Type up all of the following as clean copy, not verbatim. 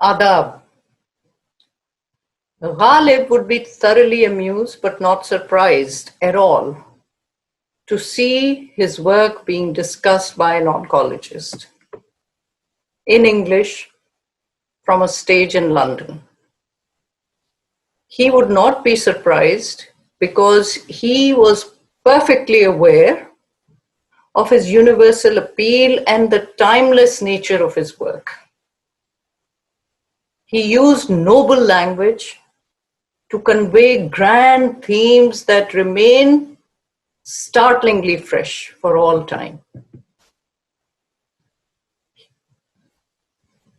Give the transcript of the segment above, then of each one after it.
Adab. Ghalib would be thoroughly amused but not surprised at all to see his work being discussed by an oncologist in English from a stage in London. He would not be surprised because he was perfectly aware of his universal appeal and the timeless nature of his work. He used noble language to convey grand themes that remain startlingly fresh for all time.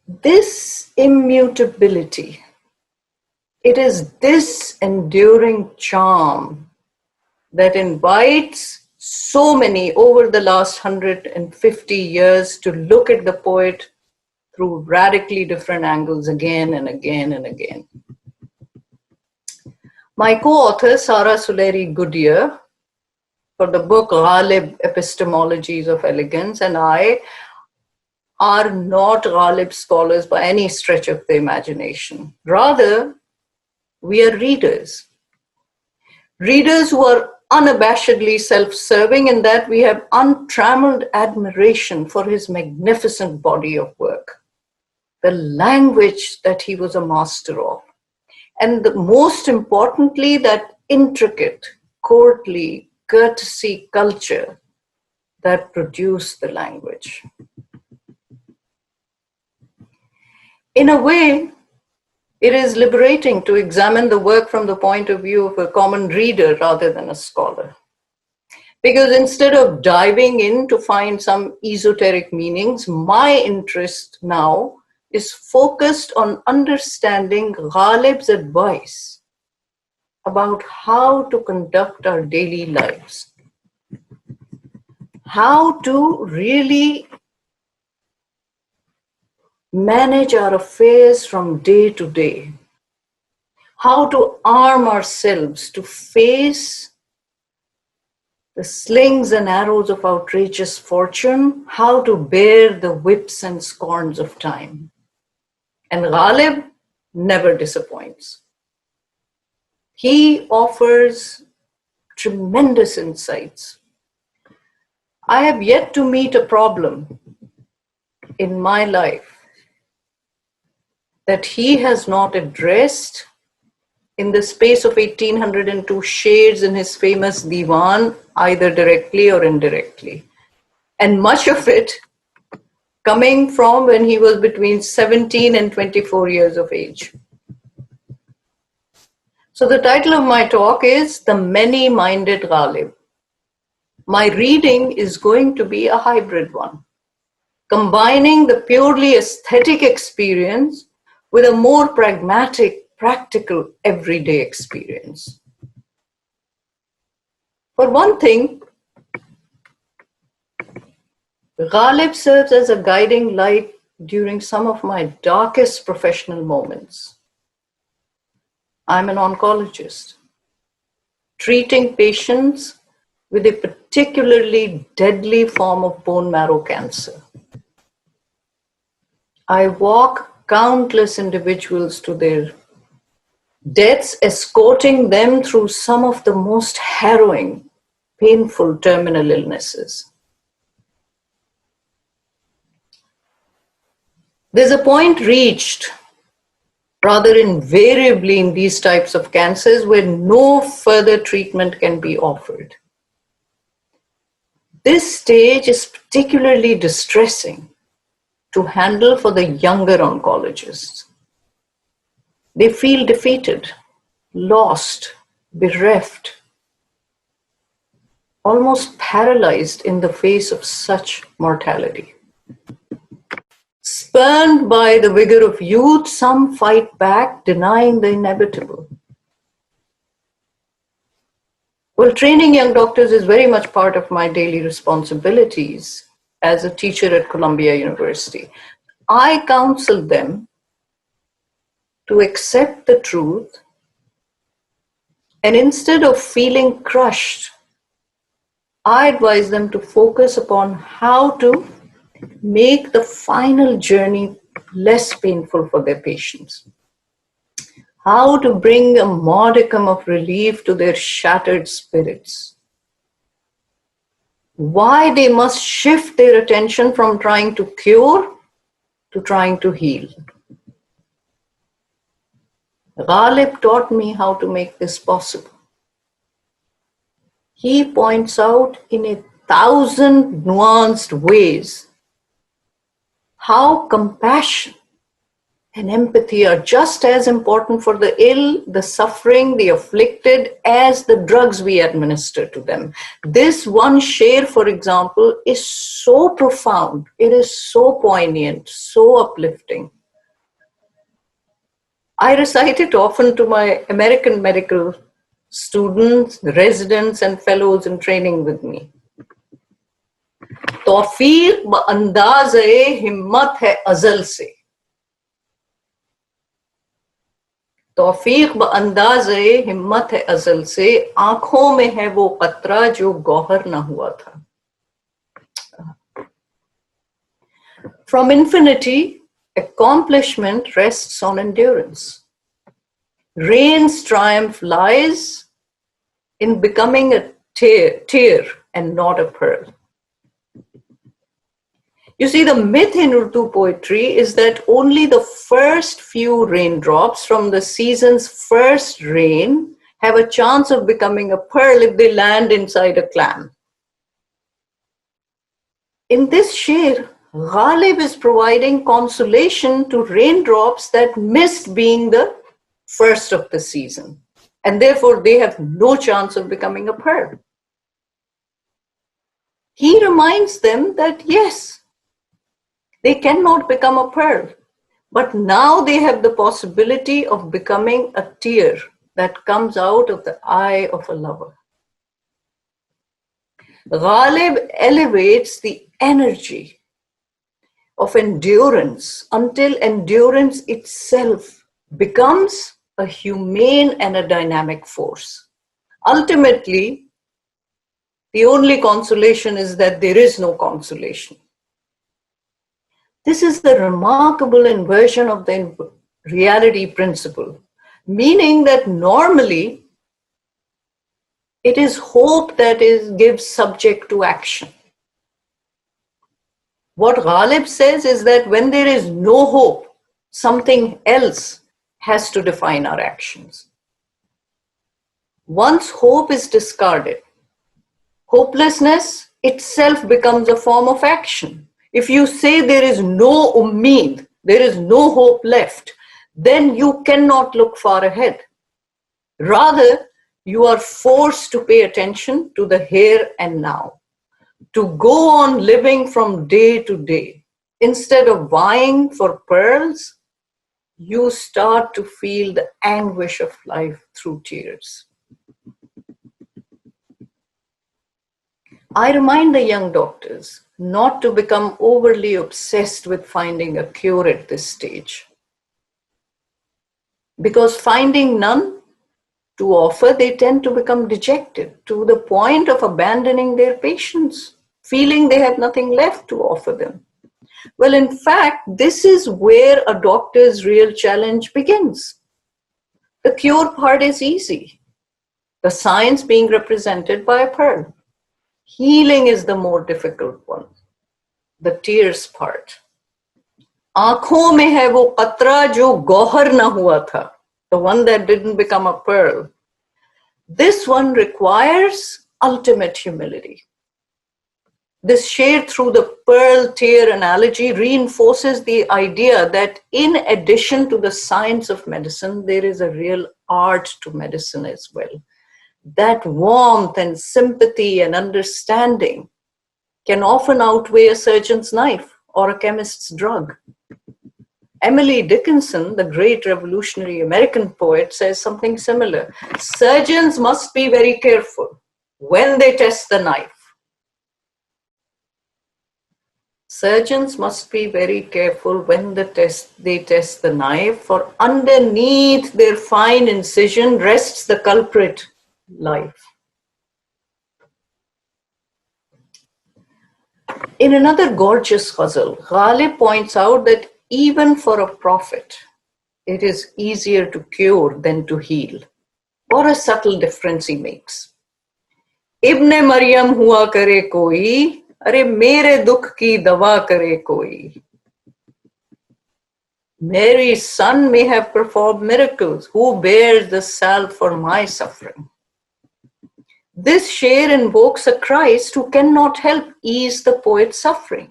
This immutability, it is this enduring charm that invites so many over the last 150 years to look at the poet through radically different angles again and again and again. My co-author, Sarah Suleri Goodyear, for the book Ghalib, Epistemologies of Elegance, and I are not Ghalib scholars by any stretch of the imagination. Rather, we are readers. Readers who are unabashedly self-serving in that we have untrammeled admiration for his magnificent body of work, the language that he was a master of, and most importantly, that intricate, courtly, courtesy culture that produced the language. In a way, it is liberating to examine the work from the point of view of a common reader rather than a scholar. Because instead of diving in to find some esoteric meanings, my interest now is focused on understanding Ghalib's advice about how to conduct our daily lives, how to really manage our affairs from day to day, how to arm ourselves to face the slings and arrows of outrageous fortune, how to bear the whips and scorns of time. And Ghalib never disappoints. He offers tremendous insights. I have yet to meet a problem in my life that he has not addressed in the space of 1802 shades in his famous divan, either directly or indirectly. And much of it coming from when he was between 17 and 24 years of age. So the title of my talk is The Many-Minded Ghalib. My reading is going to be a hybrid one, combining the purely aesthetic experience with a more pragmatic, practical, everyday experience. For one thing, Ghalib serves as a guiding light during some of my darkest professional moments. I'm an oncologist, treating patients with a particularly deadly form of bone marrow cancer. I walk countless individuals to their deaths, escorting them through some of the most harrowing, painful terminal illnesses. There's a point reached, rather invariably in these types of cancers, where no further treatment can be offered. This stage is particularly distressing to handle for the younger oncologists. They feel defeated, lost, bereft, almost paralyzed in the face of such mortality. Spurned by the vigor of youth, some fight back, denying the inevitable. Well, training young doctors is very much part of my daily responsibilities as a teacher at Columbia University. I counsel them to accept the truth, and instead of feeling crushed, I advise them to focus upon how to make the final journey less painful for their patients. How to bring a modicum of relief to their shattered spirits. Why they must shift their attention from trying to cure to trying to heal. Ghalib taught me how to make this possible. He points out in 1,000 nuanced ways how compassion and empathy are just as important for the ill, the suffering, the afflicted, as the drugs we administer to them. This one share, for example, is so profound. It is so poignant, so uplifting. I recite it often to my American medical students, residents, and fellows in training with me. तौफीक ब अंदाज़े हिम्मत है अज़ल से, तौफीक ब अंदाज़े हिम्मत है अज़ल से, आंखों में है वो कतरा जो गौहर न हुआ था. From infinity, accomplishment rests on endurance. Rain's triumph lies in becoming a tear and not a pearl. You see, the myth in Urdu poetry is that only the first few raindrops from the season's first rain have a chance of becoming a pearl if they land inside a clam. In this sher, Ghalib is providing consolation to raindrops that missed being the first of the season, and therefore they have no chance of becoming a pearl. He reminds them that yes, they cannot become a pearl, but now they have the possibility of becoming a tear that comes out of the eye of a lover. Ghalib elevates the energy of endurance until endurance itself becomes a humane and a dynamic force. Ultimately, the only consolation is that there is no consolation. This is the remarkable inversion of the reality principle, meaning that normally it is hope that gives subject to action. What Ghalib says is that when there is no hope, something else has to define our actions. Once hope is discarded, hopelessness itself becomes a form of action. If you say there is no ummeed, there is no hope left, then you cannot look far ahead. Rather, you are forced to pay attention to the here and now, to go on living from day to day. Instead of vying for pearls, you start to feel the anguish of life through tears. I remind the young doctors not to become overly obsessed with finding a cure at this stage. Because finding none to offer, they tend to become dejected to the point of abandoning their patients, feeling they have nothing left to offer them. Well, in fact, this is where a doctor's real challenge begins. The cure part is easy, the science being represented by a pearl. Healing is the more difficult one, the tears part. आँखों में है वो कतरा जो गौहर न हुआ था, the one that didn't become a pearl. This one requires ultimate humility. This share through the pearl tear analogy reinforces the idea that in addition to the science of medicine, there is a real art to medicine as well. That warmth and sympathy and understanding can often outweigh a surgeon's knife or a chemist's drug. Emily Dickinson, the great revolutionary American poet, says something similar. Surgeons must be very careful when they test the knife. Surgeons must be very careful when they test the knife, for underneath their fine incision rests the culprit, life. In another gorgeous ghazal, Ghalib points out that even for a prophet, it is easier to cure than to heal. What a subtle difference he makes. इब्ने मरियम हुआ करे कोई, अरे मेरे दुख की दवा करे कोई. Mary's son may have performed miracles. Who bears the salve for my suffering? This sher invokes a Christ who cannot help ease the poet's suffering.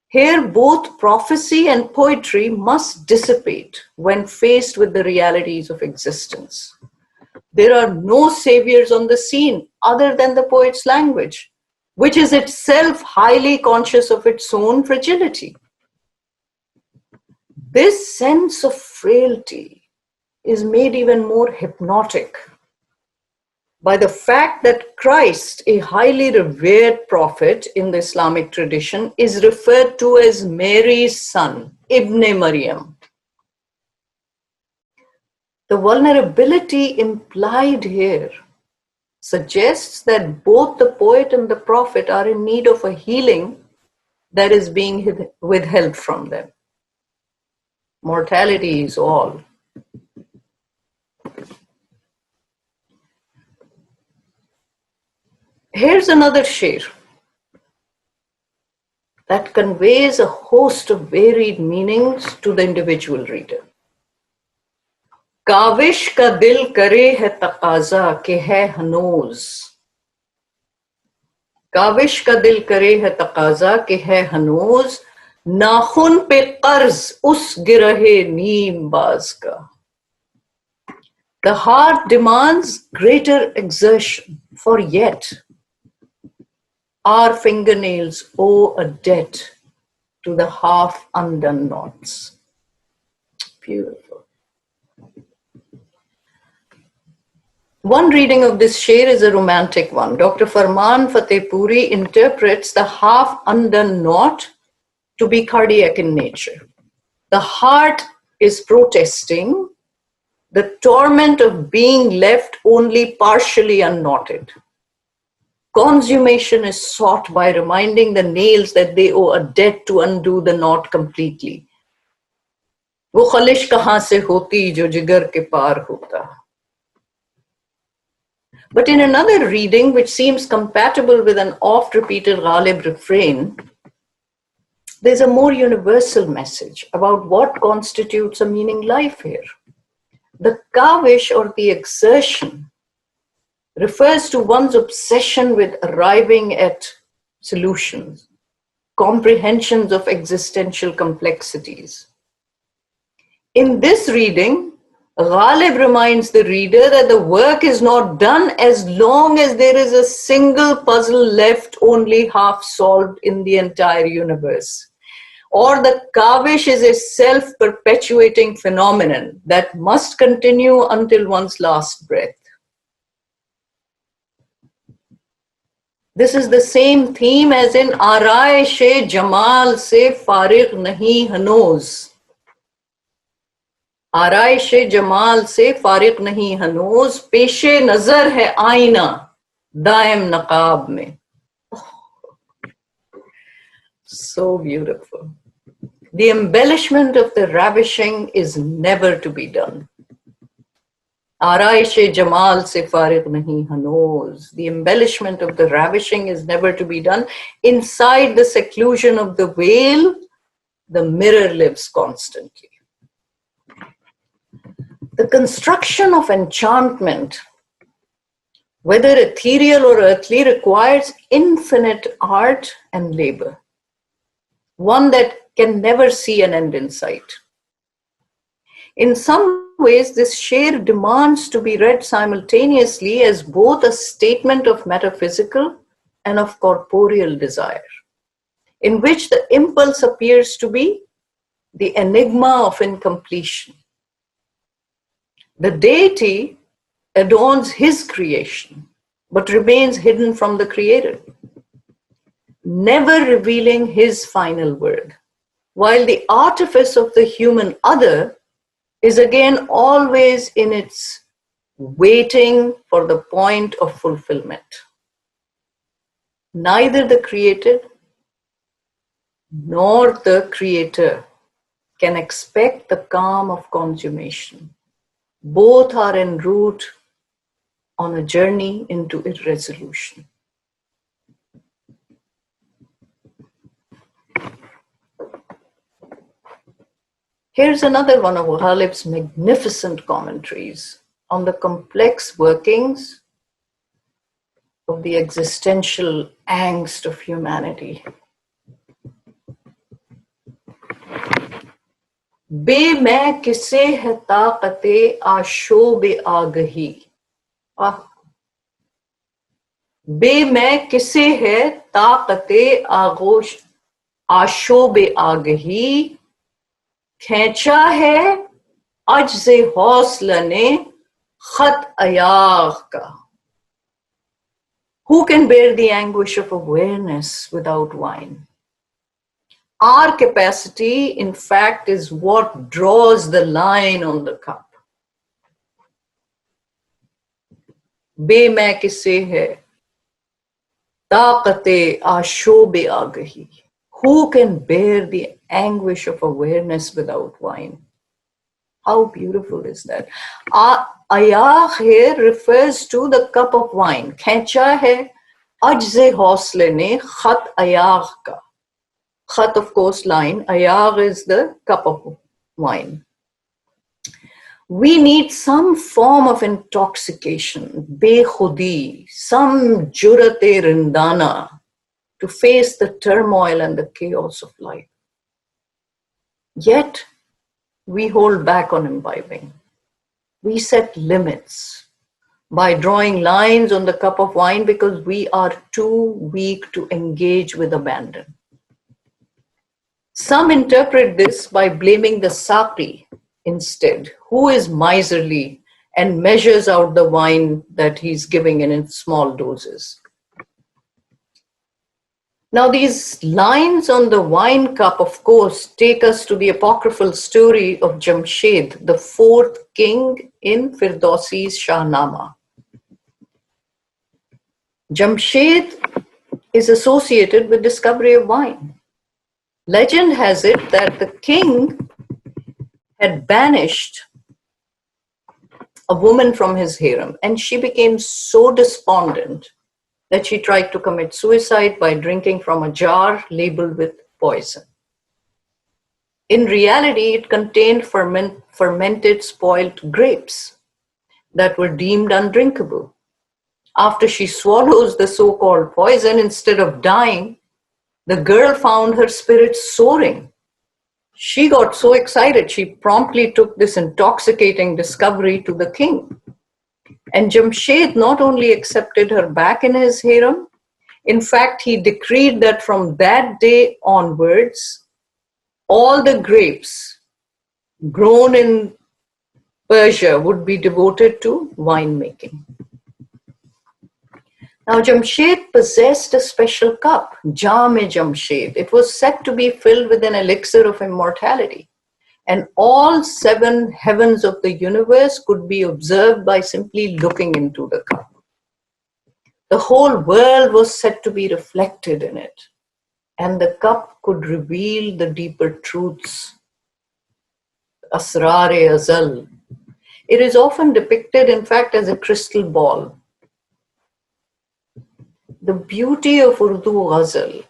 Here, both prophecy and poetry must dissipate when faced with the realities of existence. There are no saviors on the scene other than the poet's language, which is itself highly conscious of its own fragility. This sense of frailty is made even more hypnotic by the fact that Christ, a highly revered prophet in the Islamic tradition, is referred to as Mary's son, Ibn Maryam. The vulnerability implied here suggests that both the poet and the prophet are in need of a healing that is being withheld from them. Mortality is all. Here's another sher that conveys a host of varied meanings to the individual reader. Kaavish का दिल करे है तकाजा के है हनूज. काविश का दिल करे है तकाजा के है हनूज. नाखुन पे कर्ज उस गिरहे नीम बाज का. The heart demands greater exertion, for yet our fingernails owe a debt to the half undone knots. Beautiful. One reading of this sher is a romantic one. Dr. Farman Fatehpuri interprets the half undone knot to be cardiac in nature. The heart is protesting the torment of being left only partially unknotted. Consummation is sought by reminding the nails that they owe a debt to undo the knot completely. वो खलिश कहाँ से होती जो जिगर के पार होता. But in another reading, which seems compatible with an oft-repeated Ghalib refrain, there's a more universal message about what constitutes a meaning life here. The kavish, or the exertion, refers to one's obsession with arriving at solutions, comprehensions of existential complexities. In this reading, Ghalib reminds the reader that the work is not done as long as there is a single puzzle left only half solved in the entire universe. Or the kavish is a self-perpetuating phenomenon that must continue until one's last breath. This is the same theme as in Araish-e Jamal se farig nahi hanoz. आराइश Jamal से फारिग नहीं हनूज. पेशे नजर है आईना दायम नकाब में. So beautiful. The embellishment of the ravishing is never to be done. आराइश Jamal से फारिग नहीं हनूज. The embellishment of the ravishing is never to be done. Inside the seclusion of the veil, the mirror lives constantly. The construction of enchantment, whether ethereal or earthly, requires infinite art and labor, one that can never see an end in sight. In some ways, this sher demands to be read simultaneously as both a statement of metaphysical and of corporeal desire, in which the impulse appears to be the enigma of incompletion. The deity adorns his creation, but remains hidden from the creator, never revealing his final word, while the artifice of the human other is again always in its waiting for the point of fulfillment. Neither the created nor the creator can expect the calm of consummation. Both are en route on a journey into irresolution. Here's another one of Ghalib's magnificent commentaries on the complex workings of the existential angst of humanity. बे मैं किसे है ताकते आशोबे आगही बे मैं किसे है ताकते आगोश आशोबे आगही खींचा है अज्ज़े हौसला ने खत अयाग का. Who can bear the anguish of awareness without wine? Our capacity, in fact, is what draws the line on the cup. बे मैं किसे है ताकते आशोबे आगही. Who can bear the anguish of awareness without wine? How beautiful is that? Ayah here refers to the cup of wine. Khecha hai ajze hausle ne khat ayah ka. Khat, of course, line. Ayah is the cup of wine. We need some form of intoxication, bekhudi, some jurate rindana to face the turmoil and the chaos of life. Yet, we hold back on imbibing. We set limits by drawing lines on the cup of wine because we are too weak to engage with abandon. Some interpret this by blaming the saki instead, who is miserly and measures out the wine that he's giving in small doses. Now, these lines on the wine cup, of course, take us to the apocryphal story of Jamshed, the fourth king in Firdausi's Shahnama. Jamshed is associated with discovery of wine. Legend has it that the king had banished a woman from his harem, and she became so despondent that she tried to commit suicide by drinking from a jar labeled with poison. In reality, it contained fermented spoiled grapes that were deemed undrinkable. After she swallows the so-called poison, instead of dying, the girl found her spirits soaring. She got so excited, she promptly took this intoxicating discovery to the king. And Jamshed not only accepted her back in his harem, in fact, he decreed that from that day onwards, all the grapes grown in Persia would be devoted to winemaking. Now, Jamshed possessed a special cup, Jam-e-Jamshed. It was said to be filled with an elixir of immortality. And all 7 heavens of the universe could be observed by simply looking into the cup. The whole world was said to be reflected in it, and the cup could reveal the deeper truths. Asrar-e-Azal. It is often depicted, in fact, as a crystal ball. The beauty of Urdu ghazal,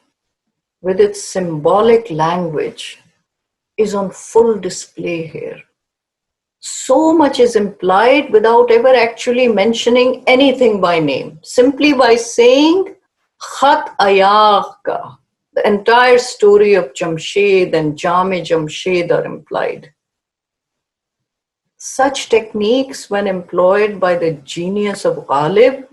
with its symbolic language, is on full display here. So much is implied without ever actually mentioning anything by name. Simply by saying Khat Ayag Ka, the entire story of Jamshed and Jam-e-Jamshed are implied. Such techniques, when employed by the genius of Ghalib,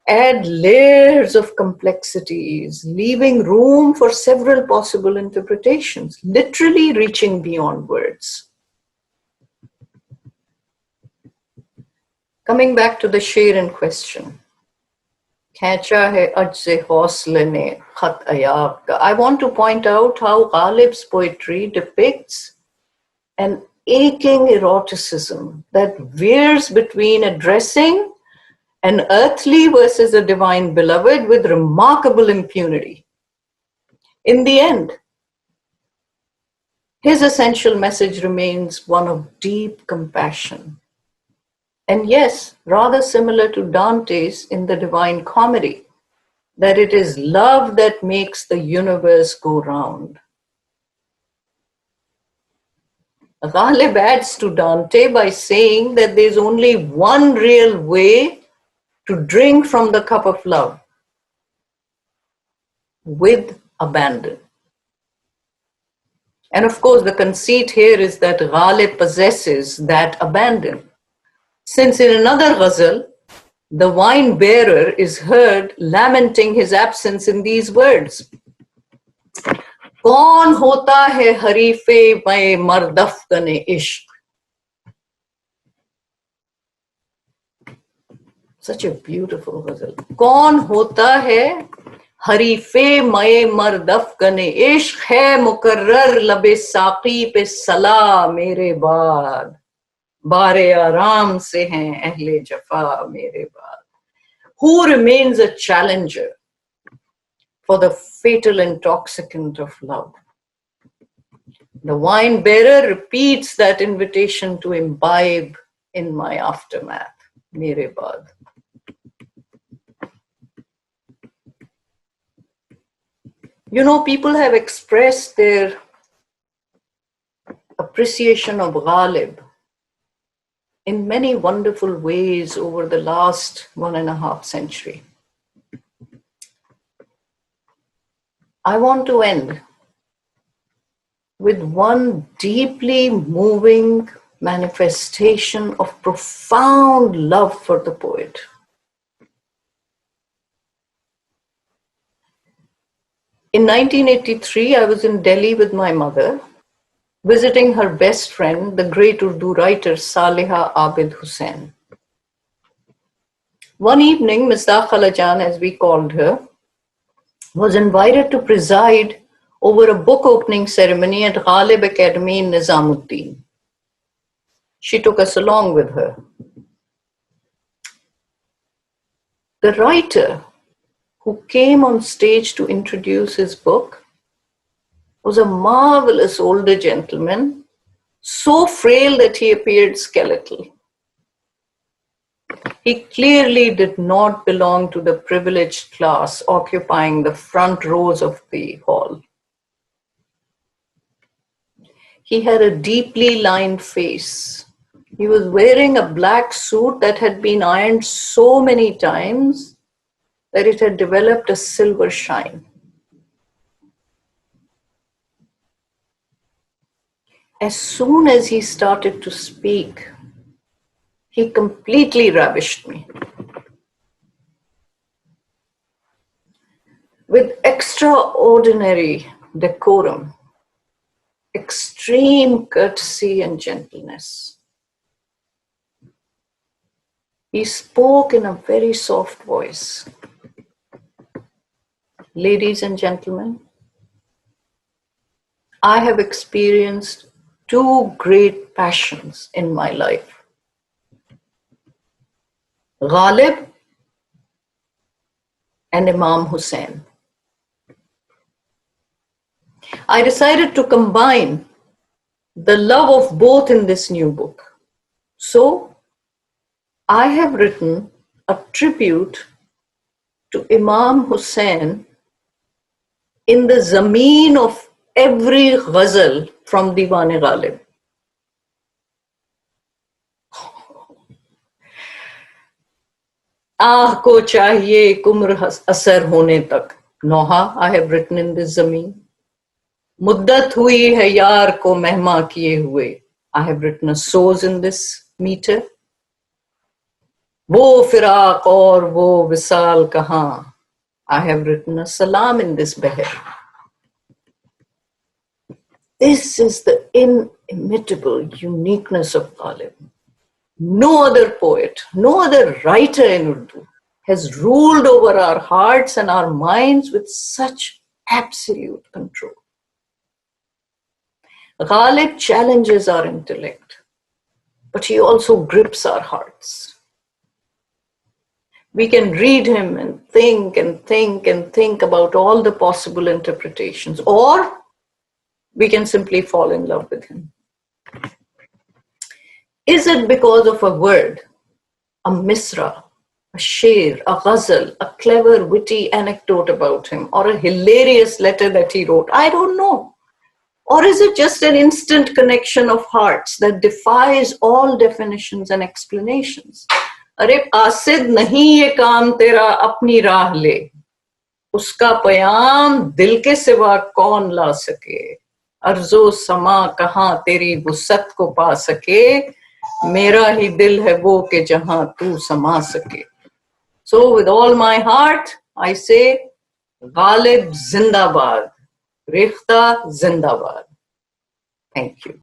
add layers of complexities, leaving room for several possible interpretations, literally reaching beyond words. Coming back to the sher in question, Khecha hai ajze hausle ne khat ayab ka. I want to point out how Ghalib's poetry depicts an aching eroticism that veers between addressing an earthly versus a divine beloved with remarkable impunity. In the end, His essential message remains one of deep compassion. And yes, rather similar to Dante's in the Divine Comedy, that it is love that makes the universe go round. Ghalib adds to Dante by saying that there's only one real way to drink from the cup of love, with abandon. And of course, the conceit here is that Ghalib possesses that abandon. Since in another ghazal, the wine bearer is heard lamenting his absence in these words. कौन होता है हरीफे मैं मर्दफ़्कन इश्क. Such a beautiful ghazal. कौन होता है हरीफे मैं मर्दफ़्कन इश्क है मुकर्रर लबे साक़ी पे सला मेरे बाद. बारे आराम से हैं अहले जफा मेरे बाद. Who remains a challenger for the fatal intoxicant of love? The wine bearer repeats that invitation to imbibe in my aftermath, mere baad. You know, people have expressed their appreciation of Ghalib in many wonderful ways over the last 1.5 centuries. I want to end with one deeply moving manifestation of profound love for the poet. In 1983, I was in Delhi with my mother, visiting her best friend, the great Urdu writer Saliha Abid Hussain. One evening, Ms. Khala Jan, as we called her, was invited to preside over a book opening ceremony at Ghalib Academy in Nizamuddin. She took us along with her. The writer who came on stage to introduce his book was a marvelous older gentleman, so frail that he appeared skeletal. He clearly did not belong to the privileged class occupying the front rows of the hall. He had a deeply lined face. He was wearing a black suit that had been ironed so many times that it had developed a silver shine. As soon as he started to speak, he completely ravished me. With extraordinary decorum, extreme courtesy and gentleness, he spoke in a very soft voice. Ladies and gentlemen, I have experienced two great passions in my life: Ghalib and Imam Hussain. I decided to combine the love of both in this new book. So, I have written a tribute to Imam Hussain in the zameen of every ghazal from Diwan-e Ghalib. आह को चाहिए कुम्र असर होने तक, नौहा I have written in this zameen. मुद्दत हुई है यार को मेहमा किए हुए, I have written a soz in this meter. वो फिराक और वो विसाल कहाँ, I have written a salam in this beher. This is the inimitable uniqueness of Ghalib. No other poet, no other writer in Urdu has ruled over our hearts and our minds with such absolute control. Ghalib challenges our intellect, but he also grips our hearts. We can read him and think and think and think about all the possible interpretations, or we can simply fall in love with him. Is it because of a word, a misra, a sher, a ghazal, a clever, witty anecdote about him, or a hilarious letter that he wrote? I don't know. Or is it just an instant connection of hearts that defies all definitions and explanations? अरे कासिद नहीं ये काम तेरा अपनी राह ले, उसका पयाम दिल के सिवा कौन ला सके, अर्जो समा कहाँ तेरी वुसअत को पा सके, मेरा ही दिल है वो के जहां तू समा सके. So with all my heart I say Ghalib Zindabad, Rekhta Zindabad. Thank you.